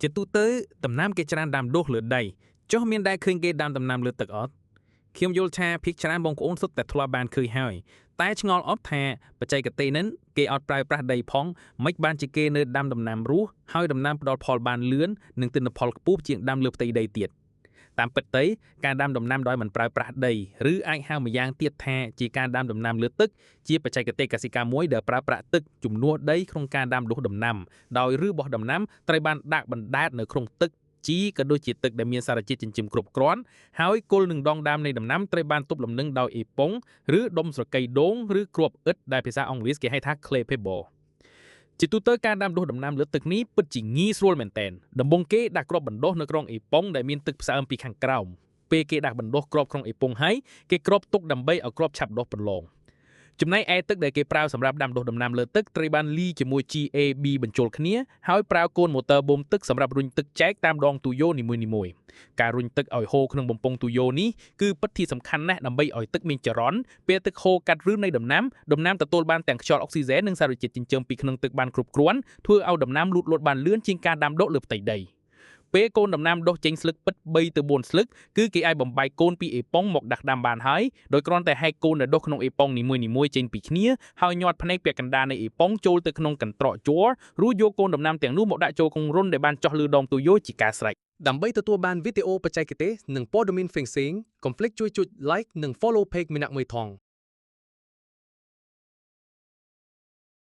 ជាទូទៅដំណាំគេច្រើនដាំដុះលើដីចុះមានដែរឃើញគេដាំដំណាំលើទឹកអត់ខ្ញុំយល់ថាភាគច្រើនបងប្អូនសុទ្ធតែធ្លាប់បានឃើញហើយតែឆ្ងល់អត់ថាបច្ចេកទេសហ្នឹងគេអត់ប្រើប្រាស់ដីផងមិនបានជាគេនៅដាំដំណាំរស់ហើយដំណាំផ្ដល់ផលបានលឿននិងទិន្នផលខ្ពស់ជាងដាំលើផ្ទៃដីទៀតតាមពិតទៅការដាំដំណាំដោយមិនប្រើប្រាស់ដីឬអាចហៅម្យ៉ាងទៀតថាជាការដាំដំណាំលើទឹកជាបច្ចេកទេសកសិកម្មមួយដែលប្រើប្រាស់ទឹកជំនួសដីក្នុងការដាំដុះដំណាំដោយឬបោះដំណាំត្រូវបានដាក់បណ្ដែតនៅក្នុងទឹកជីក៏ដូចជាទឹកដែលមានសារជាតិចិញ្ចឹមគ្រប់គ្រាន់ហើយគល់នឹងដងដើមនៃដំណាំត្រូវបានទប់លំនឹងដោយអេប៉ុងឬដុំស្រកីដូងឬគ្រាប់ឥដ្ឋដែលភាសាអង់គ្លេសគេហៅថា clay pebble ជាទូទៅការដាំដុះដំណាំលើទឹកនេះពិតជាងាយស្រួលមែនទែនដំបូងគេដាក់គ្រាប់បណ្ដុះនៅក្នុងអេប៉ុងដែលមានទឹកផ្សើមពីខាងក្រោមពេលគេដាក់បណ្ដុះគ្រាប់ក្នុងអេប៉ុងហើយគេគ្របទុកដើម្បីឲ្យគ្រាប់ឆាប់ដុះប្រឡងចំណែកឯទឹកដែលគេប្រើសម្រាប់ដាំដុះដំណាំលើទឹកត្រូវបានលីជាមួយ GAB បញ្ចូលគ្នាហើយប្រើកូនម៉ូទ័របូមទឹកសម្រាប់រុញទឹកចែកតាមដងទូយ៉ូនីមួយៗការរុញទឹកឲ្យហូរក្នុងបំពង់ទូយ៉ូនេះគឺពិតជាសំខាន់ណាស់ដើម្បីឲ្យទឹកមានចរន្តពេលទឹកហូរកាត់ឬនៃដំណាំទទួលបានទាំងខ្យល់អុកស៊ីហ្សែននិងសារជាតិចិញ្ចឹមពីក្នុងទឹកបានគ្រប់គ្រាន់ធ្វើឲ្យដំណាំលូតលាស់បានលឿនជាងការដាំដុះលើផ្ទៃដីពេលកូនដំណាំដុះចេញស្លឹកពិត3ទៅ4ស្លឹកគឺគេអាចបំបែកកូនពីអេប៉ុងមកដាក់ដាំបានហើយដោយគ្រាន់តែហែកកូនដែលដុះក្នុងអេប៉ុងនីមួយៗចេញពីគ្នាហើយញាត់ភ្នែកពាក់កណ្ដាលនៃអេប៉ុងចូលទៅក្នុងកន្ត្រកជ័ររួចយកកូនដំណាំទាំងនោះមកដាក់ចូលក្នុងរុនដែលបានចោះលើដងទូយ៉ូជាការស្រេចដើម្បីទទួលបានវីដេអូបច្ចេកទេសនិងព័ត៌មានផ្សេងៗកុំភ្លេចជួយចុច like និង follow page មីណាក់មួយថង